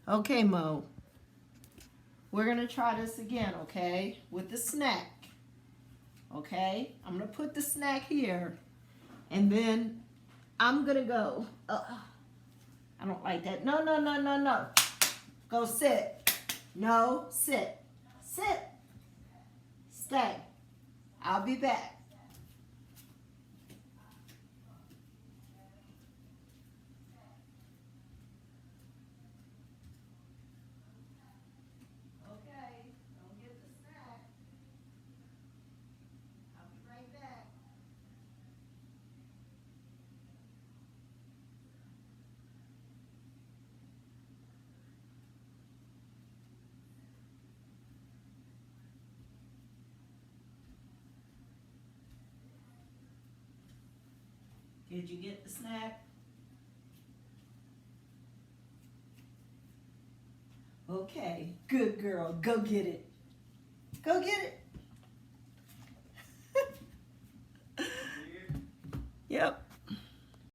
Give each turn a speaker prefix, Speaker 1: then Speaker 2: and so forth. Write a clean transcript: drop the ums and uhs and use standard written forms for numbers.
Speaker 1: Okay, Mo. We're going to try this again, okay? With the snack. Okay? I'm going to put the snack here. And then I'm going to go. I don't like that. No, no, no, no, no. Go sit. No, sit. Sit. Stay. I'll be back. Okay, don't get the snack. I'll be right back. Did you get the snack? Okay, good girl. Go get it. Go get it. Yep.